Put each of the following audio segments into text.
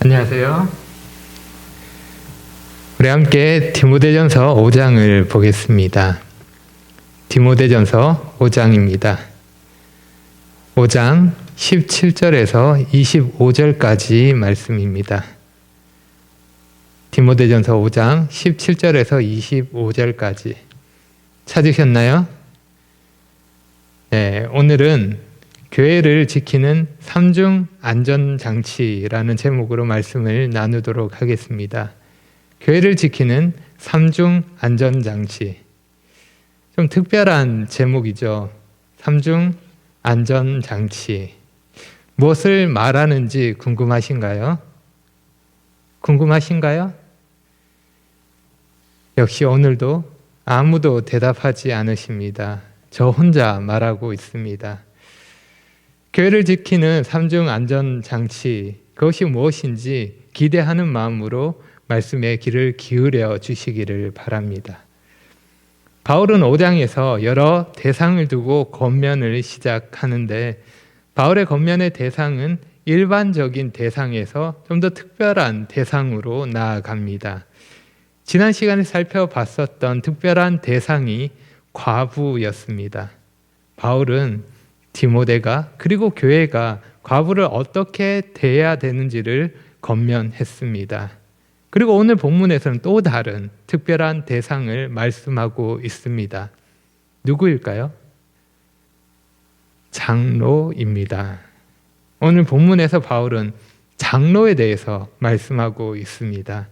안녕하세요. 우리 함께 디모데전서 5장을 보겠습니다. 디모데전서 5장입니다. 5장 17절에서 25절까지 말씀입니다. 디모데전서 5장 17절에서 25절까지 찾으셨나요? 네, 오늘은 교회를 지키는 3중 안전장치라는 제목으로 말씀을 나누도록 하겠습니다. 교회를 지키는 3중 안전장치. 좀 특별한 제목이죠. 3중 안전장치. 무엇을 말하는지 궁금하신가요? 궁금하신가요? 역시 오늘도 아무도 대답하지 않으십니다. 저 혼자 말하고 있습니다. 교회를 지키는 3중 안전장치, 그것이 무엇인지 기대하는 마음으로 말씀에 귀를 기울여 주시기를 바랍니다. 바울은 5장에서 여러 대상을 두고 권면을 시작하는데 바울의 권면의 대상은 일반적인 대상에서 좀 더 특별한 대상으로 나아갑니다. 지난 시간에 살펴봤었던 특별한 대상이 과부였습니다. 바울은 디모데가 그리고 교회가 과부를 어떻게 대해야 되는지를 권면했습니다. 그리고 오늘 본문에서는 또 다른 특별한 대상을 말씀하고 있습니다. 누구일까요? 장로입니다. 오늘 본문에서 바울은 장로에 대해서 말씀하고 있습니다.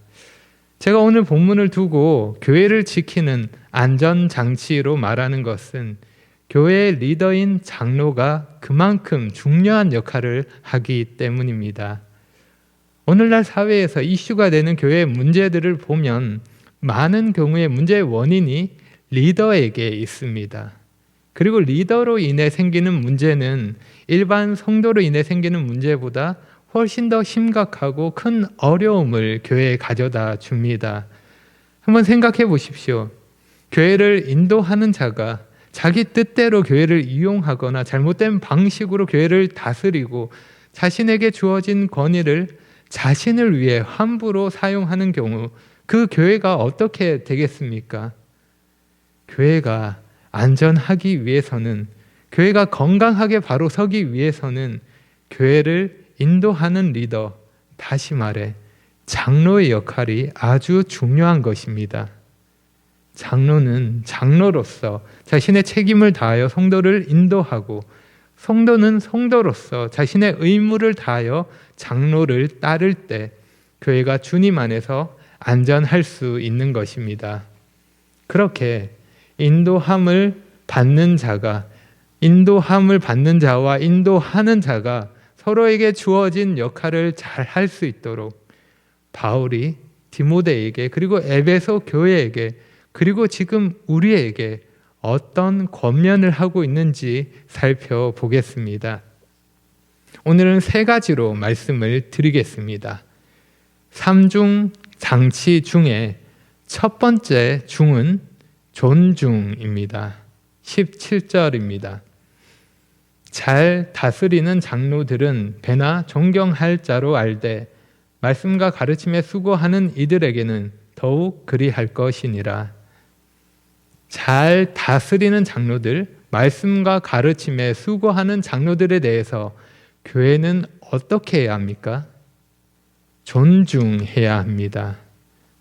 제가 오늘 본문을 두고 교회를 지키는 안전장치로 말하는 것은 교회의 리더인 장로가 그만큼 중요한 역할을 하기 때문입니다. 오늘날 사회에서 이슈가 되는 교회의 문제들을 보면 많은 경우에 문제의 원인이 리더에게 있습니다. 그리고 리더로 인해 생기는 문제는 일반 성도로 인해 생기는 문제보다 훨씬 더 심각하고 큰 어려움을 교회에 가져다 줍니다. 한번 생각해 보십시오. 교회를 인도하는 자가 자기 뜻대로 교회를 이용하거나 잘못된 방식으로 교회를 다스리고 자신에게 주어진 권위를 자신을 위해 함부로 사용하는 경우 그 교회가 어떻게 되겠습니까? 교회가 안전하기 위해서는, 교회가 건강하게 바로 서기 위해서는 교회를 인도하는 리더, 다시 말해 장로의 역할이 아주 중요한 것입니다. 장로는 장로로서 자신의 책임을 다하여 성도를 인도하고, 성도는 성도로서 자신의 의무를 다하여 장로를 따를 때 교회가 주님 안에서 안전할 수 있는 것입니다. 그렇게 인도함을 받는 자와 인도하는 자가 서로에게 주어진 역할을 잘 할 수 있도록 바울이 디모데에게, 그리고 에베소 교회에게, 그리고 지금 우리에게 어떤 권면을 하고 있는지 살펴보겠습니다. 오늘은 3가지로 말씀을 드리겠습니다. 3중 장치 중에 첫 번째 중은 존중입니다. 17절입니다. 잘 다스리는 장로들은 배나 존경할 자로 알되 말씀과 가르침에 수고하는 이들에게는 더욱 그리할 것이니라. 잘 다스리는 장로들, 말씀과 가르침에 수고하는 장로들에 대해서 교회는 어떻게 해야 합니까? 존중해야 합니다.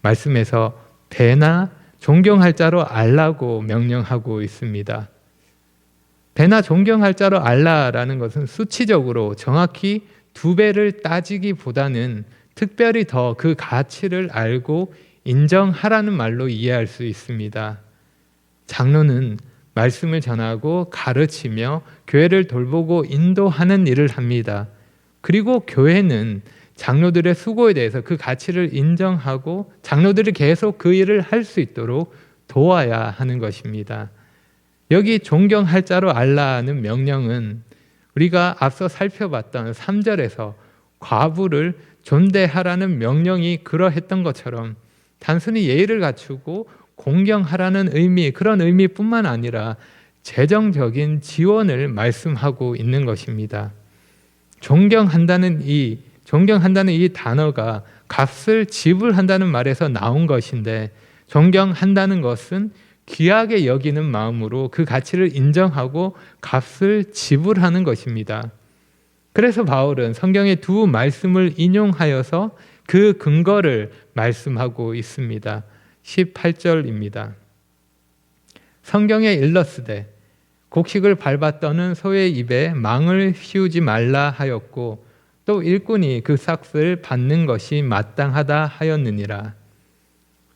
말씀에서 배나 존경할 자로 알라고 명령하고 있습니다. 배나 존경할 자로 알라라는 것은 수치적으로 정확히 2배를 따지기보다는 특별히 더 그 가치를 알고 인정하라는 말로 이해할 수 있습니다. 장로는 말씀을 전하고 가르치며 교회를 돌보고 인도하는 일을 합니다. 그리고 교회는 장로들의 수고에 대해서 그 가치를 인정하고 장로들이 계속 그 일을 할 수 있도록 도와야 하는 것입니다. 여기 존경할 자로 알라는 명령은 우리가 앞서 살펴봤던 3절에서 과부를 존대하라는 명령이 그러했던 것처럼 단순히 예의를 갖추고 공경하라는 의미, 그런 의미뿐만 아니라 재정적인 지원을 말씀하고 있는 것입니다. 존경한다는 이 존경한다는 이 단어가 값을 지불한다는 말에서 나온 것인데, 존경한다는 것은 귀하게 여기는 마음으로 그 가치를 인정하고 값을 지불하는 것입니다. 그래서 바울은 성경의 두 말씀을 인용하여서 그 근거를 말씀하고 있습니다. 18절입니다. 성경에 일렀으되 곡식을 밟아 떠는 소의 입에 망을 씌우지 말라 하였고, 또 일꾼이 그 삭을 받는 것이 마땅하다 하였느니라.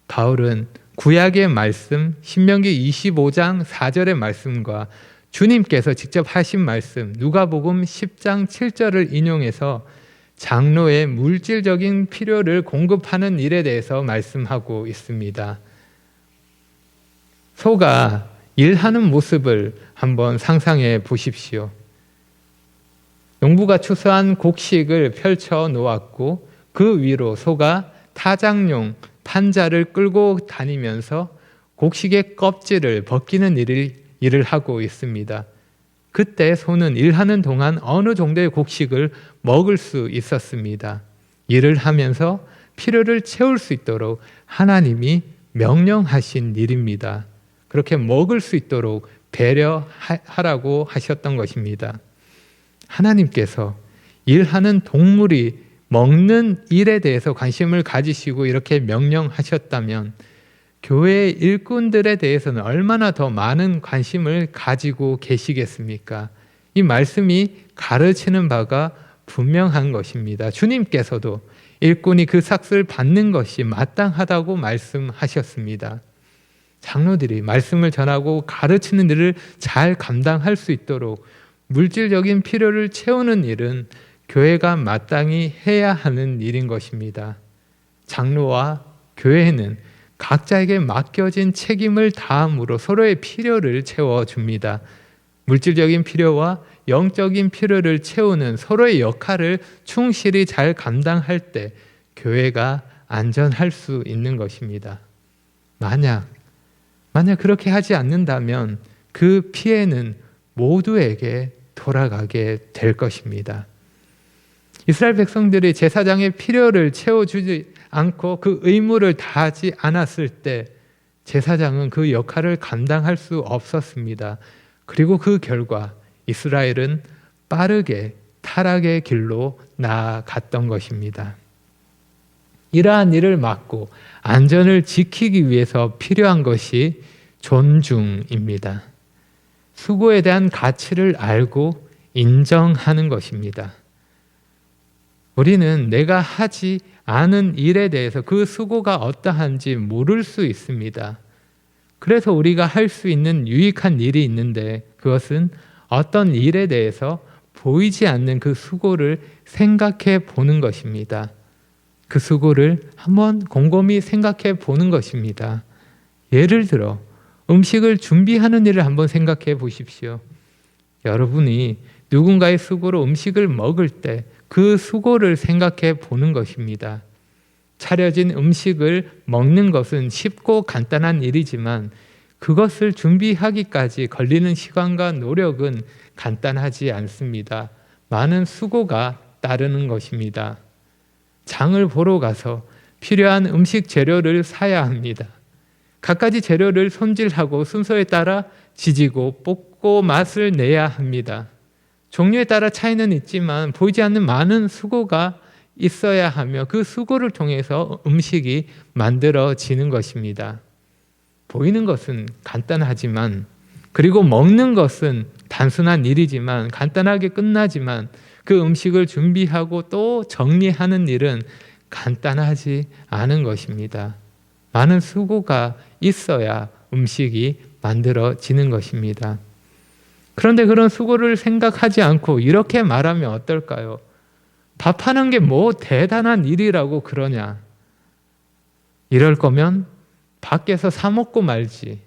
바울은 구약의 말씀 신명기 25장 4절의 말씀과 주님께서 직접 하신 말씀 누가복음 10장 7절을 인용해서 장로의 물질적인 필요를 공급하는 일에 대해서 말씀하고 있습니다. 소가 일하는 모습을 한번 상상해 보십시오. 농부가 추수한 곡식을 펼쳐 놓았고, 그 위로 소가 타작용 판자를 끌고 다니면서 곡식의 껍질을 벗기는 일을 하고 있습니다. 그때 소는 일하는 동안 어느 정도의 곡식을 먹을 수 있었습니다. 일을 하면서 필요를 채울 수 있도록 하나님이 명령하신 일입니다. 그렇게 먹을 수 있도록 배려하라고 하셨던 것입니다. 하나님께서 일하는 동물이 먹는 일에 대해서 관심을 가지시고 이렇게 명령하셨다면, 교회의 일꾼들에 대해서는 얼마나 더 많은 관심을 가지고 계시겠습니까? 이 말씀이 가르치는 바가 분명한 것입니다. 주님께서도 일꾼이 그 삭을 받는 것이 마땅하다고 말씀하셨습니다. 장로들이 말씀을 전하고 가르치는 일을 잘 감당할 수 있도록 물질적인 필요를 채우는 일은 교회가 마땅히 해야 하는 일인 것입니다. 장로와 교회는 각자에게 맡겨진 책임을 다함으로 서로의 필요를 채워줍니다. 물질적인 필요와 영적인 필요를 채우는 서로의 역할을 충실히 잘 감당할 때 교회가 안전할 수 있는 것입니다. 만약 그렇게 하지 않는다면 그 피해는 모두에게 돌아가게 될 것입니다. 이스라엘 백성들이 제사장의 필요를 채워주지 않고 그 의무를 다하지 않았을 때 제사장은 그 역할을 감당할 수 없었습니다. 그리고 그 결과 이스라엘은 빠르게 타락의 길로 나아갔던 것입니다. 이러한 일을 막고 안전을 지키기 위해서 필요한 것이 존중입니다. 수고에 대한 가치를 알고 인정하는 것입니다. 우리는 내가 하지 않은 일에 대해서 그 수고가 어떠한지 모를 수 있습니다. 그래서 우리가 할 수 있는 유익한 일이 있는데, 그것은 어떤 일에 대해서 보이지 않는 그 수고를 생각해 보는 것입니다. 그 수고를 한번 곰곰이 생각해 보는 것입니다. 예를 들어 음식을 준비하는 일을 한번 생각해 보십시오. 여러분이 누군가의 수고로 음식을 먹을 때 그 수고를 생각해 보는 것입니다. 차려진 음식을 먹는 것은 쉽고 간단한 일이지만 그것을 준비하기까지 걸리는 시간과 노력은 간단하지 않습니다. 많은 수고가 따르는 것입니다. 장을 보러 가서 필요한 음식 재료를 사야 합니다. 갖가지 재료를 손질하고 순서에 따라 지지고 볶고 맛을 내야 합니다. 종류에 따라 차이는 있지만 보이지 않는 많은 수고가 있어야 하며 그 수고를 통해서 음식이 만들어지는 것입니다. 보이는 것은 간단하지만, 그리고 먹는 것은 단순한 일이지만 간단하게 끝나지만 그 음식을 준비하고 또 정리하는 일은 간단하지 않은 것입니다. 많은 수고가 있어야 음식이 만들어지는 것입니다. 그런데 그런 수고를 생각하지 않고 이렇게 말하면 어떨까요? 밥하는 게 뭐 대단한 일이라고 그러냐? 이럴 거면 밖에서 사 먹고 말지.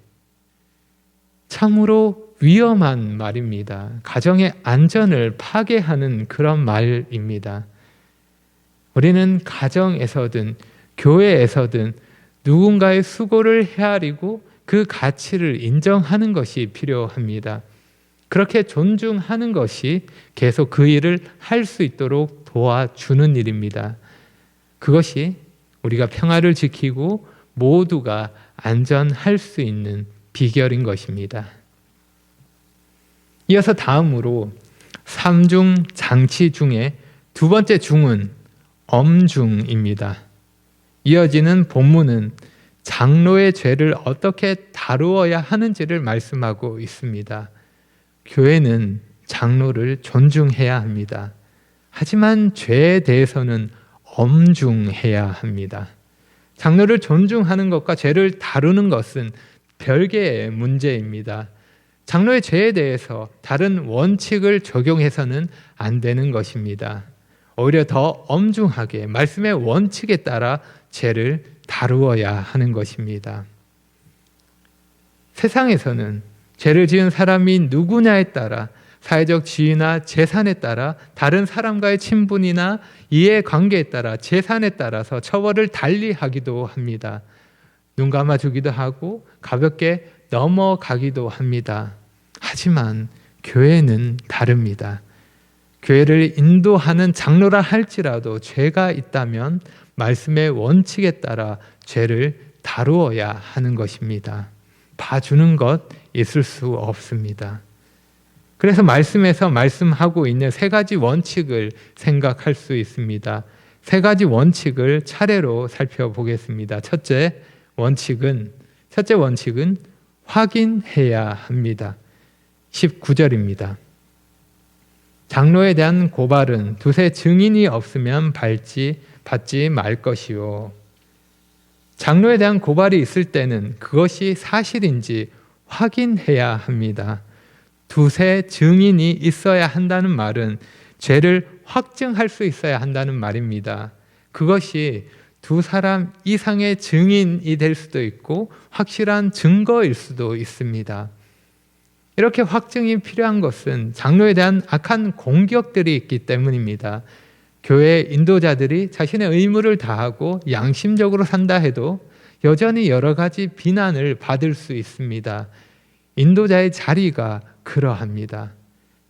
참으로 위험한 말입니다. 가정의 안전을 파괴하는 그런 말입니다. 우리는 가정에서든 교회에서든 누군가의 수고를 헤아리고 그 가치를 인정하는 것이 필요합니다. 그렇게 존중하는 것이 계속 그 일을 할 수 있도록 도와주는 일입니다. 그것이 우리가 평화를 지키고 모두가 안전할 수 있는 비결인 것입니다. 이어서 다음으로 삼중 장치 중에 두 번째 중은 엄중입니다. 이어지는 본문은 장로의 죄를 어떻게 다루어야 하는지를 말씀하고 있습니다. 교회는 장로를 존중해야 합니다. 하지만 죄에 대해서는 엄중해야 합니다. 장로를 존중하는 것과 죄를 다루는 것은 별개의 문제입니다. 장로의 죄에 대해서 다른 원칙을 적용해서는 안 되는 것입니다. 오히려 더 엄중하게 말씀의 원칙에 따라 죄를 다루어야 하는 것입니다. 세상에서는 죄를 지은 사람이 누구냐에 따라 사회적 지위나 재산에 따라 다른 사람과의 친분이나 이해관계에 따라 재산에 따라서 처벌을 달리하기도 합니다. 눈 감아주기도 하고 가볍게 넘어가기도 합니다. 하지만 교회는 다릅니다. 교회를 인도하는 장로라 할지라도 죄가 있다면 말씀의 원칙에 따라 죄를 다루어야 하는 것입니다. 봐주는 것 있을 수 없습니다. 그래서 말씀에서 말씀하고 있는 세 가지 원칙을 생각할 수 있습니다. 세 가지 원칙을 차례로 살펴보겠습니다. 첫째 원칙은 확인해야 합니다. 19절입니다. 장로에 대한 고발은 두세 증인이 없으면 받지 말 것이요. 장로에 대한 고발이 있을 때는 그것이 사실인지 확인해야 합니다. 두세 증인이 있어야 한다는 말은 죄를 확증할 수 있어야 한다는 말입니다. 그것이 두 사람 이상의 증인이 될 수도 있고 확실한 증거일 수도 있습니다. 이렇게 확증이 필요한 것은 장로에 대한 악한 공격들이 있기 때문입니다. 교회 인도자들이 자신의 의무를 다하고 양심적으로 산다 해도 여전히 여러 가지 비난을 받을 수 있습니다. 인도자의 자리가 그러합니다.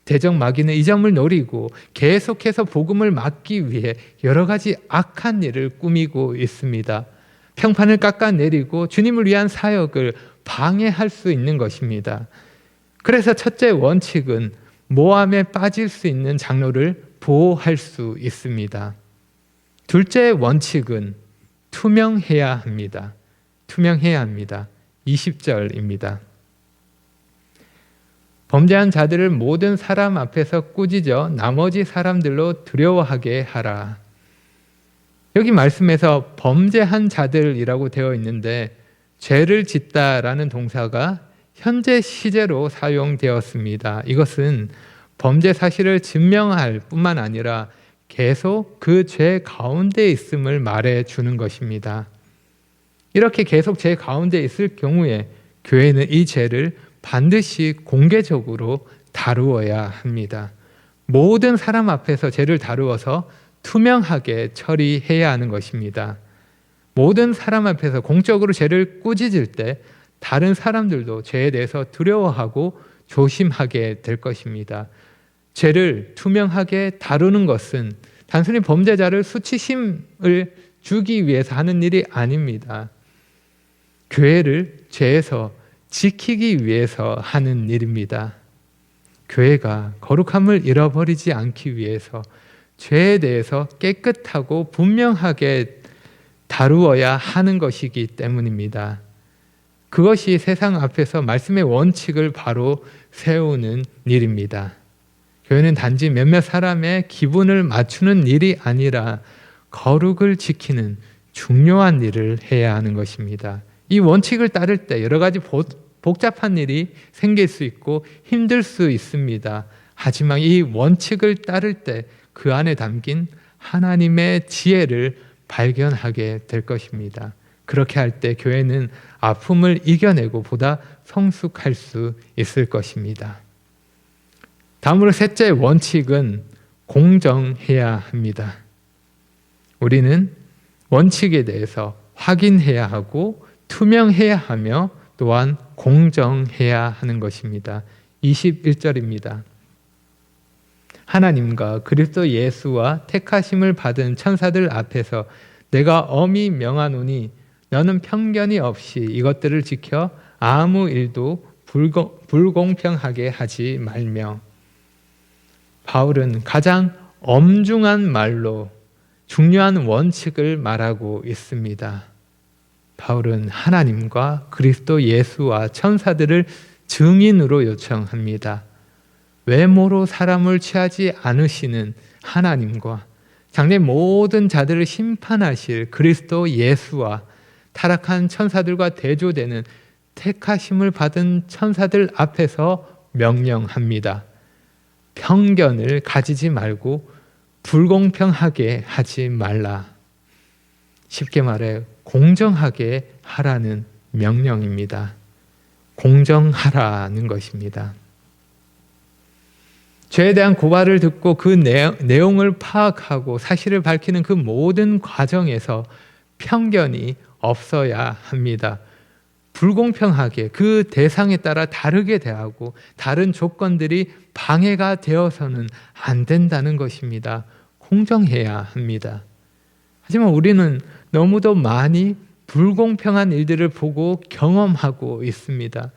대적마귀는 이 점을 노리고 계속해서 복음을 막기 위해 여러 가지 악한 일을 꾸미고 있습니다. 평판을 깎아내리고 주님을 위한 사역을 방해할 수 있는 것입니다. 그래서 첫째 원칙은 모함에 빠질 수 있는 장로를 보호할 수 있습니다. 둘째 원칙은 투명해야 합니다. 20절입니다. 범죄한 자들을 모든 사람 앞에서 꾸짖어 나머지 사람들로 두려워하게 하라. 여기 말씀에서 범죄한 자들이라고 되어 있는데 죄를 짓다라는 동사가 현재 시제로 사용되었습니다. 이것은 범죄 사실을 증명할 뿐만 아니라 계속 그 죄 가운데 있음을 말해 주는 것입니다. 이렇게 계속 죄 가운데 있을 경우에 교회는 이 죄를 반드시 공개적으로 다루어야 합니다. 모든 사람 앞에서 죄를 다루어서 투명하게 처리해야 하는 것입니다. 모든 사람 앞에서 공적으로 죄를 꾸짖을 때 다른 사람들도 죄에 대해서 두려워하고 조심하게 될 것입니다. 죄를 투명하게 다루는 것은 단순히 범죄자를 수치심을 주기 위해서 하는 일이 아닙니다. 교회를 죄에서 지키기 위해서 하는 일입니다. 교회가 거룩함을 잃어버리지 않기 위해서 죄에 대해서 깨끗하고 분명하게 다루어야 하는 것이기 때문입니다. 그것이 세상 앞에서 말씀의 원칙을 바로 세우는 일입니다. 교회는 단지 몇몇 사람의 기분을 맞추는 일이 아니라 거룩을 지키는 중요한 일을 해야 하는 것입니다. 이 원칙을 따를 때 여러 가지 복잡한 일이 생길 수 있고 힘들 수 있습니다. 하지만 이 원칙을 따를 때 그 안에 담긴 하나님의 지혜를 발견하게 될 것입니다. 그렇게 할 때 교회는 아픔을 이겨내고 보다 성숙할 수 있을 것입니다. 다음으로 셋째 원칙은 공정해야 합니다. 우리는 원칙에 대해서 확인해야 하고 투명해야 하며 또한 공정해야 하는 것입니다. 21절입니다. 하나님과 그리스도 예수와 택하심을 받은 천사들 앞에서 내가 엄히 명하노니 너는 편견이 없이 이것들을 지켜 아무 일도 불공평하게 하지 말며. 바울은 가장 엄중한 말로 중요한 원칙을 말하고 있습니다. 바울은 하나님과 그리스도 예수와 천사들을 증인으로 요청합니다. 외모로 사람을 취하지 않으시는 하나님과 장래 모든 자들을 심판하실 그리스도 예수와 타락한 천사들과 대조되는 택하심을 받은 천사들 앞에서 명령합니다. 편견을 가지지 말고 불공평하게 하지 말라. 쉽게 말해 공정하게 하라는 명령입니다. 공정하라는 것입니다. 죄에 대한 고발을 듣고 그 내용을 파악하고 사실을 밝히는 그 모든 과정에서 편견이 없어야 합니다. 불공평하게 그 대상에 따라 다르게 대하고 다른 조건들이 방해가 되어서는 안 된다는 것입니다. 공정해야 합니다. 하지만 우리는 너무도 많이 불공평한 일들을 보고 경험하고 있습니다.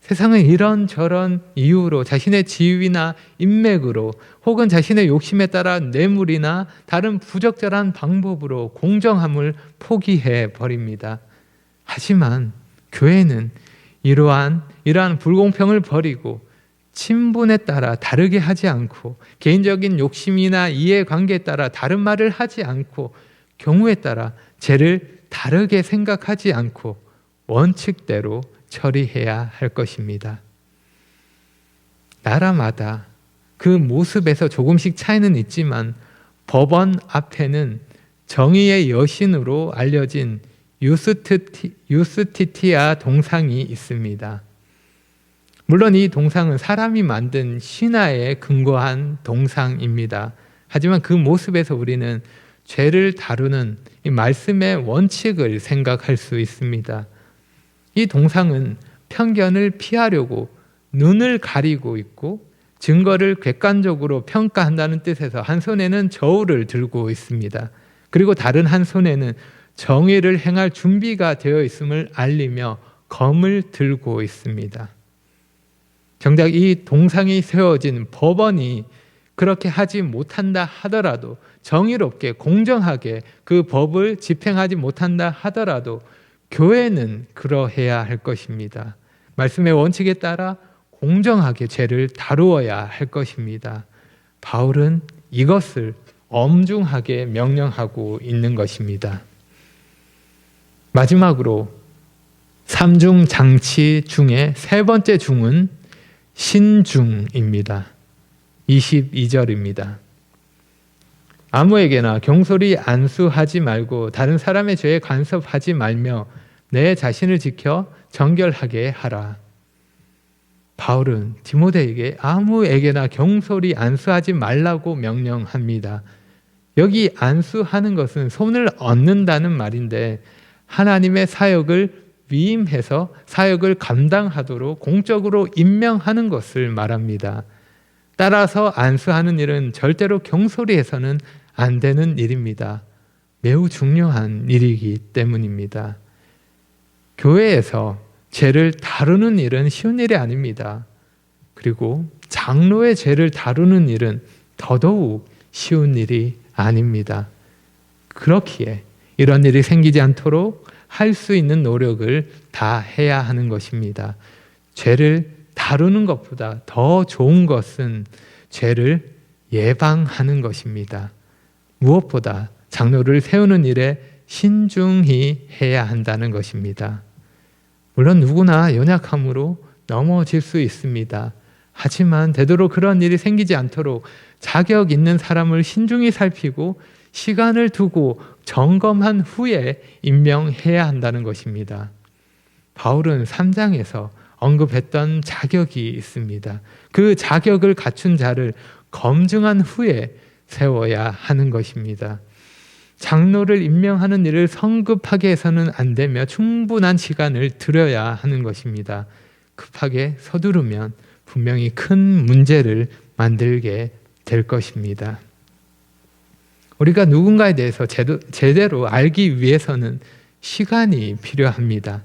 세상은 이런저런 이유로 자신의 지위나 인맥으로 혹은 자신의 욕심에 따라 뇌물이나 다른 부적절한 방법으로 공정함을 포기해 버립니다. 하지만 교회는 이러한 불공평을 버리고 친분에 따라 다르게 하지 않고 개인적인 욕심이나 이해관계에 따라 다른 말을 하지 않고 경우에 따라 죄를 다르게 생각하지 않고 원칙대로 처리해야 할 것입니다. 나라마다 그 모습에서 조금씩 차이는 있지만 법원 앞에는 정의의 여신으로 알려진 유스티티아 동상이 있습니다. 물론 이 동상은 사람이 만든 신화에 근거한 동상입니다. 하지만 그 모습에서 우리는 죄를 다루는 이 말씀의 원칙을 생각할 수 있습니다. 이 동상은 편견을 피하려고 눈을 가리고 있고 증거를 객관적으로 평가한다는 뜻에서 한 손에는 저울을 들고 있습니다. 그리고 다른 한 손에는 정의를 행할 준비가 되어 있음을 알리며 검을 들고 있습니다. 정작 이 동상이 세워진 법원이 그렇게 하지 못한다 하더라도, 정의롭게 공정하게 그 법을 집행하지 못한다 하더라도 교회는 그러해야 할 것입니다. 말씀의 원칙에 따라 공정하게 죄를 다루어야 할 것입니다. 바울은 이것을 엄중하게 명령하고 있는 것입니다. 마지막으로 삼중 장치 중에 세 번째 중은 신중입니다. 22절입니다. 아무에게나 경솔히 안수하지 말고 다른 사람의 죄에 간섭하지 말며 내 자신을 지켜 정결하게 하라. 바울은 디모데에게 아무에게나 경솔히 안수하지 말라고 명령합니다. 여기 안수하는 것은 손을 얹는다는 말인데 하나님의 사역을 위임해서 사역을 감당하도록 공적으로 임명하는 것을 말합니다. 따라서 안수하는 일은 절대로 경솔히 해서는 안 되는 일입니다. 매우 중요한 일이기 때문입니다. 교회에서 죄를 다루는 일은 쉬운 일이 아닙니다. 그리고 장로의 죄를 다루는 일은 더더욱 쉬운 일이 아닙니다. 그렇기에 이런 일이 생기지 않도록 할 수 있는 노력을 다 해야 하는 것입니다. 죄를 다루는 것보다 더 좋은 것은 죄를 예방하는 것입니다. 무엇보다 장로를 세우는 일에 신중히 해야 한다는 것입니다. 물론 누구나 연약함으로 넘어질 수 있습니다. 하지만 되도록 그런 일이 생기지 않도록 자격 있는 사람을 신중히 살피고 시간을 두고 점검한 후에 임명해야 한다는 것입니다. 바울은 3장에서 언급했던 자격이 있습니다. 그 자격을 갖춘 자를 검증한 후에 세워야 하는 것입니다. 장로를 임명하는 일을 성급하게 해서는 안 되며 충분한 시간을 들여야 하는 것입니다. 급하게 서두르면 분명히 큰 문제를 만들게 될 것입니다. 우리가 누군가에 대해서 제대로 알기 위해서는 시간이 필요합니다.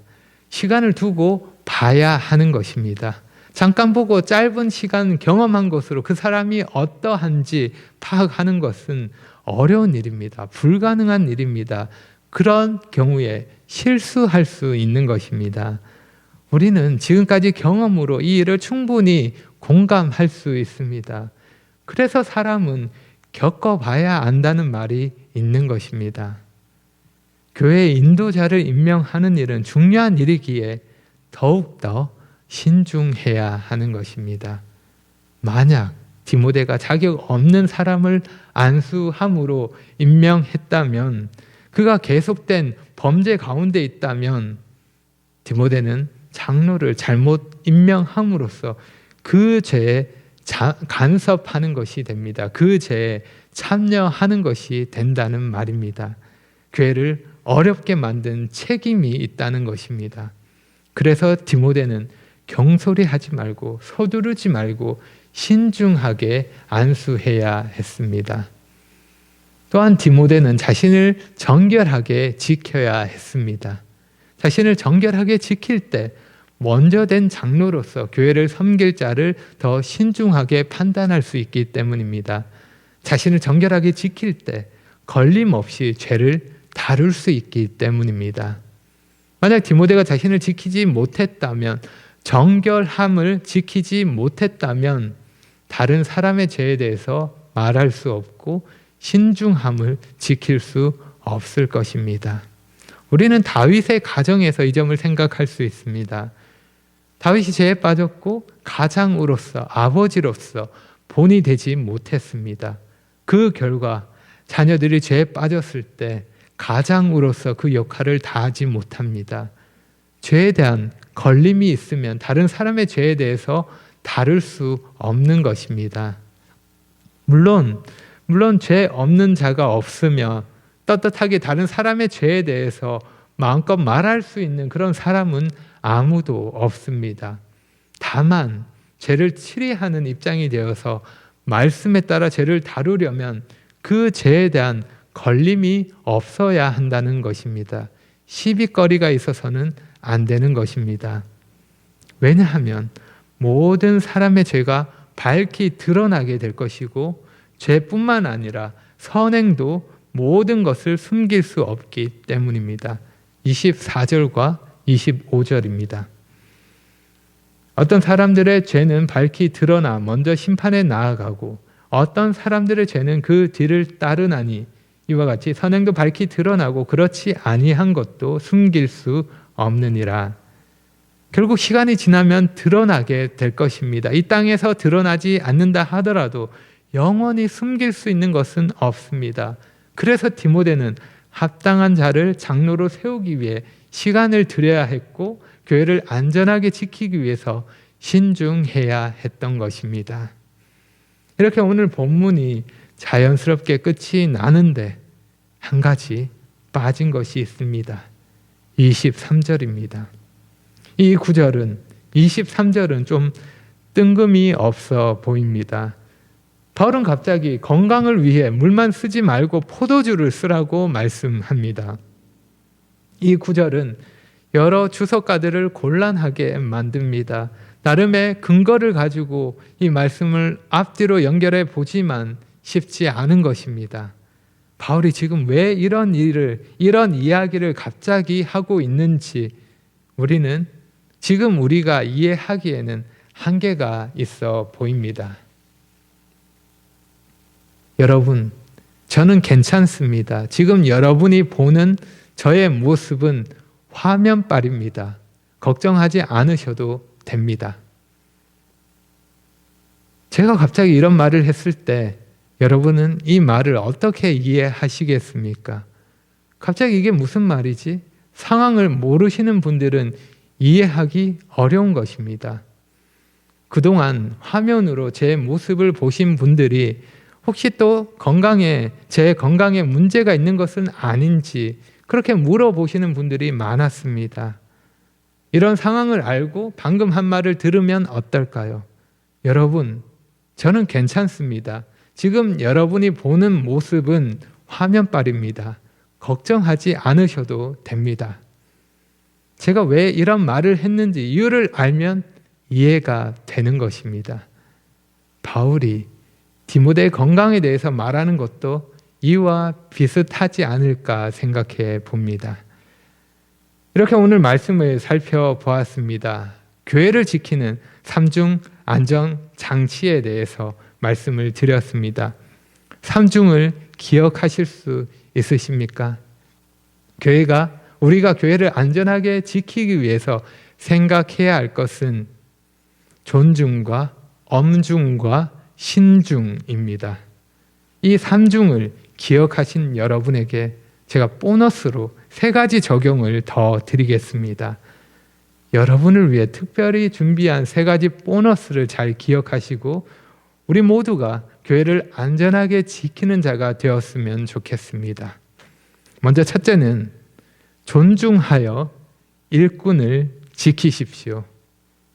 시간을 두고 봐야 하는 것입니다. 잠깐 보고 짧은 시간 경험한 것으로 그 사람이 어떠한지 파악하는 것은 어려운 일입니다. 불가능한 일입니다. 그런 경우에 실수할 수 있는 것입니다. 우리는 지금까지 경험으로 이 일을 충분히 공감할 수 있습니다. 그래서 사람은 겪어봐야 안다는 말이 있는 것입니다. 교회 인도자를 임명하는 일은 중요한 일이기에 더욱더 신중해야 하는 것입니다. 만약 디모데가 자격 없는 사람을 안수함으로 임명했다면, 그가 계속된 범죄 가운데 있다면 디모데는 장로를 잘못 임명함으로써 그 죄에 간섭하는 것이 됩니다. 그 죄에 참여하는 것이 된다는 말입니다. 교회를 어렵게 만든 책임이 있다는 것입니다. 그래서 디모데는 경솔히하지 말고 서두르지 말고 신중하게 안수해야 했습니다. 또한 디모데는 자신을 정결하게 지켜야 했습니다. 자신을 정결하게 지킬 때 먼저 된 장로로서 교회를 섬길 자를 더 신중하게 판단할 수 있기 때문입니다. 자신을 정결하게 지킬 때 걸림없이 죄를 다룰 수 있기 때문입니다. 만약 디모데가 자신을 지키지 못했다면, 정결함을 지키지 못했다면 다른 사람의 죄에 대해서 말할 수 없고 신중함을 지킬 수 없을 것입니다. 우리는 다윗의 가정에서 이 점을 생각할 수 있습니다. 다윗이 죄에 빠졌고 가장으로서, 아버지로서 본이 되지 못했습니다. 그 결과 자녀들이 죄에 빠졌을 때 가장으로서 그 역할을 다하지 못합니다. 죄에 대한 걸림이 있으면 다른 사람의 죄에 대해서 다룰 수 없는 것입니다. 물론 죄 없는 자가 없으며 떳떳하게 다른 사람의 죄에 대해서 마음껏 말할 수 있는 그런 사람은 아무도 없습니다. 다만 죄를 치리하는 입장이 되어서 말씀에 따라 죄를 다루려면 그 죄에 대한 걸림이 없어야 한다는 것입니다. 시비거리가 있어서는 안 되는 것입니다. 왜냐하면 모든 사람의 죄가 밝히 드러나게 될 것이고, 죄뿐만 아니라 선행도 모든 것을 숨길 수 없기 때문입니다. 24절과 25절입니다. 어떤 사람들의 죄는 밝히 드러나 먼저 심판에 나아가고 어떤 사람들의 죄는 그 뒤를 따르나니, 이와 같이 선행도 밝히 드러나고 그렇지 아니한 것도 숨길 수 없느니라. 결국 시간이 지나면 드러나게 될 것입니다. 이 땅에서 드러나지 않는다 하더라도 영원히 숨길 수 있는 것은 없습니다. 그래서 디모데는 합당한 자를 장로로 세우기 위해 시간을 들여야 했고, 교회를 안전하게 지키기 위해서 신중해야 했던 것입니다. 이렇게 오늘 본문이 자연스럽게 끝이 나는데 한 가지 빠진 것이 있습니다. 23절입니다. 이 구절은, 23절은 좀 뜬금이 없어 보입니다. 바울은 갑자기 건강을 위해 물만 쓰지 말고 포도주를 쓰라고 말씀합니다. 이 구절은 여러 주석가들을 곤란하게 만듭니다. 나름의 근거를 가지고 이 말씀을 앞뒤로 연결해 보지만 쉽지 않은 것입니다. 바울이 지금 왜 이런 이야기를 갑자기 하고 있는지 우리는 지금 우리가 이해하기에는 한계가 있어 보입니다. 여러분, 저는 괜찮습니다. 지금 여러분이 보는 저의 모습은 화면빨입니다. 걱정하지 않으셔도 됩니다. 제가 갑자기 이런 말을 했을 때 여러분은 이 말을 어떻게 이해하시겠습니까? 갑자기 이게 무슨 말이지? 상황을 모르시는 분들은 이해하기 어려운 것입니다. 그동안 화면으로 제 모습을 보신 분들이 혹시 또 제 건강에 문제가 있는 것은 아닌지 그렇게 물어보시는 분들이 많았습니다. 이런 상황을 알고 방금 한 말을 들으면 어떨까요? 여러분, 저는 괜찮습니다. 지금 여러분이 보는 모습은 화면빨입니다. 걱정하지 않으셔도 됩니다. 제가 왜 이런 말을 했는지 이유를 알면 이해가 되는 것입니다. 바울이 디모데의 건강에 대해서 말하는 것도 이와 비슷하지 않을까 생각해 봅니다. 이렇게 오늘 말씀을 살펴보았습니다. 교회를 지키는 3중 안전 장치에 대해서 말씀을 드렸습니다. 3중을 기억하실 수 있으십니까? 우리가 교회를 안전하게 지키기 위해서 생각해야 할 것은 존중과 엄중과 신중입니다. 이 3중을 기억하신 여러분에게 제가 보너스로 3가지 적용을 더 드리겠습니다. 여러분을 위해 특별히 준비한 3가지 보너스를 잘 기억하시고 우리 모두가 교회를 안전하게 지키는 자가 되었으면 좋겠습니다. 먼저 첫째는 존중하여 일꾼을 지키십시오.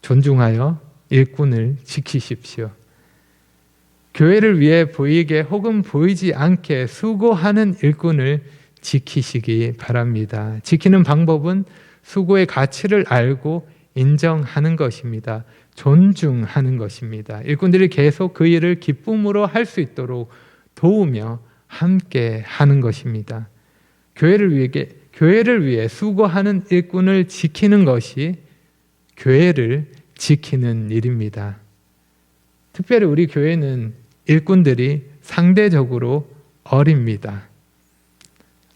존중하여 일꾼을 지키십시오. 교회를 위해 보이게 혹은 보이지 않게 수고하는 일꾼을 지키시기 바랍니다. 지키는 방법은 수고의 가치를 알고 인정하는 것입니다. 존중하는 것입니다. 일꾼들이 계속 그 일을 기쁨으로 할 수 있도록 도우며 함께 하는 것입니다. 교회를 위해 수고하는 일꾼을 지키는 것이 교회를 지키는 일입니다. 특별히 우리 교회는 일꾼들이 상대적으로 어립니다.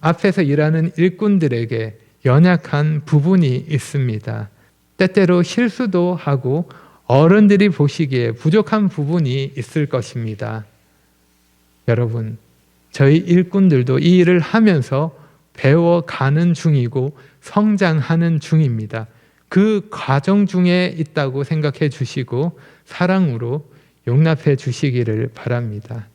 앞에서 일하는 일꾼들에게 연약한 부분이 있습니다. 때때로 실수도 하고 어른들이 보시기에 부족한 부분이 있을 것입니다. 여러분, 저희 일꾼들도 이 일을 하면서 배워가는 중이고 성장하는 중입니다. 그 과정 중에 있다고 생각해 주시고 사랑으로 용납해 주시기를 바랍니다.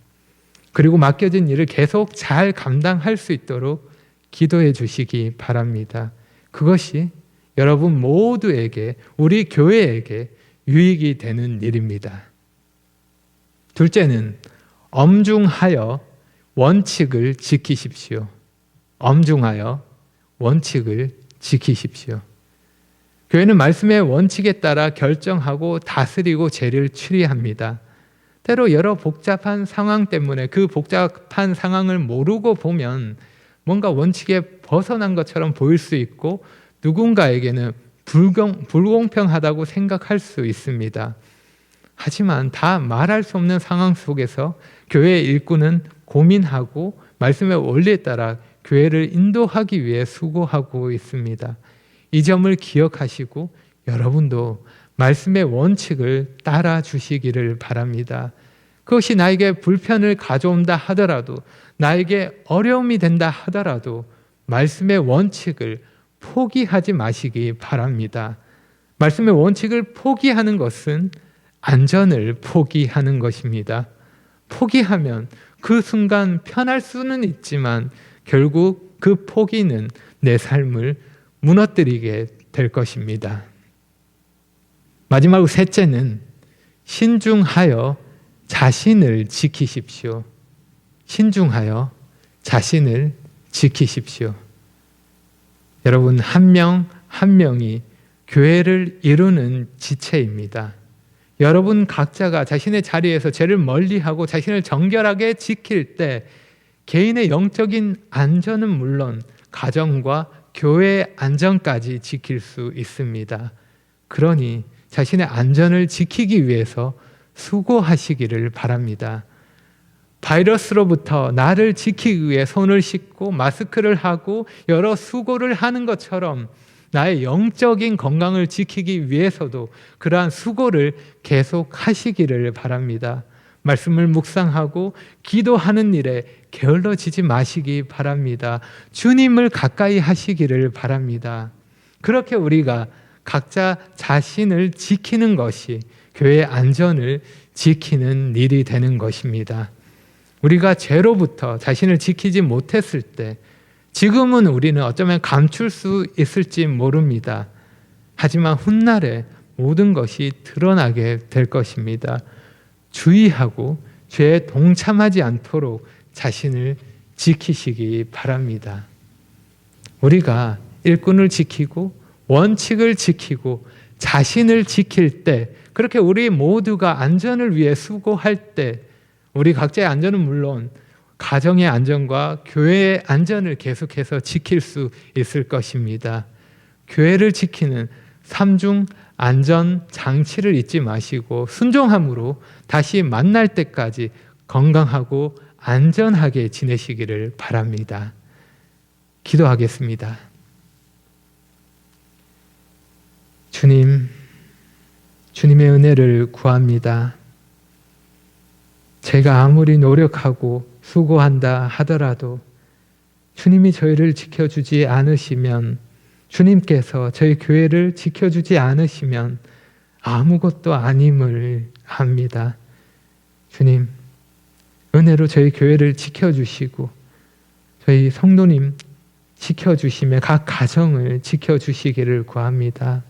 그리고 맡겨진 일을 계속 잘 감당할 수 있도록 기도해 주시기 바랍니다. 그것이 여러분 모두에게, 우리 교회에게 유익이 되는 일입니다. 둘째는 엄중하여 원칙을 지키십시오. 엄중하여 원칙을 지키십시오. 교회는 말씀의 원칙에 따라 결정하고 다스리고 죄를 추리합니다. 때로 여러 복잡한 상황 때문에 그 복잡한 상황을 모르고 보면 뭔가 원칙에 벗어난 것처럼 보일 수 있고 누군가에게는 불공평하다고 생각할 수 있습니다. 하지만 다 말할 수 없는 상황 속에서 교회의 일꾼은 고민하고 말씀의 원리에 따라 교회를 인도하기 위해 수고하고 있습니다. 이 점을 기억하시고 여러분도 말씀의 원칙을 따라 주시기를 바랍니다. 그것이 나에게 불편을 가져온다 하더라도, 나에게 어려움이 된다 하더라도 말씀의 원칙을 포기하지 마시기 바랍니다. 말씀의 원칙을 포기하는 것은 안전을 포기하는 것입니다. 포기하면 그 순간 편할 수는 있지만 결국 그 포기는 내 삶을 무너뜨리게 될 것입니다. 마지막으로 셋째는 신중하여 자신을 지키십시오. 신중하여 자신을 지키십시오. 여러분, 한 명 한 명이 교회를 이루는 지체입니다. 여러분 각자가 자신의 자리에서 죄를 멀리하고 자신을 정결하게 지킬 때 개인의 영적인 안전은 물론 가정과 교회의 안전까지 지킬 수 있습니다. 그러니 자신의 안전을 지키기 위해서 수고하시기를 바랍니다. 바이러스로부터 나를 지키기 위해 손을 씻고 마스크를 하고 여러 수고를 하는 것처럼 나의 영적인 건강을 지키기 위해서도 그러한 수고를 계속 하시기를 바랍니다. 말씀을 묵상하고 기도하는 일에 게을러지지 마시기 바랍니다. 주님을 가까이 하시기를 바랍니다. 그렇게 우리가 각자 자신을 지키는 것이 교회의 안전을 지키는 일이 되는 것입니다. 우리가 죄로부터 자신을 지키지 못했을 때 지금은 우리는 어쩌면 감출 수 있을지 모릅니다. 하지만 훗날에 모든 것이 드러나게 될 것입니다. 주의하고 죄에 동참하지 않도록 자신을 지키시기 바랍니다. 우리가 일꾼을 지키고 원칙을 지키고 자신을 지킬 때, 그렇게 우리 모두가 안전을 위해 수고할 때 우리 각자의 안전은 물론 가정의 안전과 교회의 안전을 계속해서 지킬 수 있을 것입니다. 교회를 지키는 삼중 안전 장치를 잊지 마시고 순종함으로 다시 만날 때까지 건강하고 안전하게 지내시기를 바랍니다. 기도하겠습니다. 주님, 주님의 은혜를 구합니다. 제가 아무리 노력하고 수고한다 하더라도 주님이 저희를 지켜주지 않으시면, 주님께서 저희 교회를 지켜주지 않으시면 아무것도 아님을 압니다. 주님, 은혜로 저희 교회를 지켜주시고 저희 성도님 지켜주시며 각 가정을 지켜주시기를 구합니다.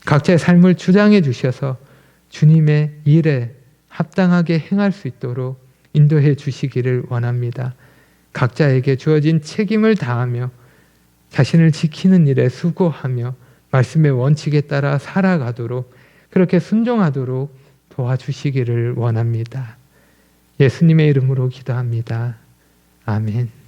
각자의 삶을 주장해 주셔서 주님의 일에 합당하게 행할 수 있도록 인도해 주시기를 원합니다. 각자에게 주어진 책임을 다하며 자신을 지키는 일에 수고하며 말씀의 원칙에 따라 살아가도록, 그렇게 순종하도록 도와주시기를 원합니다. 예수님의 이름으로 기도합니다. 아멘.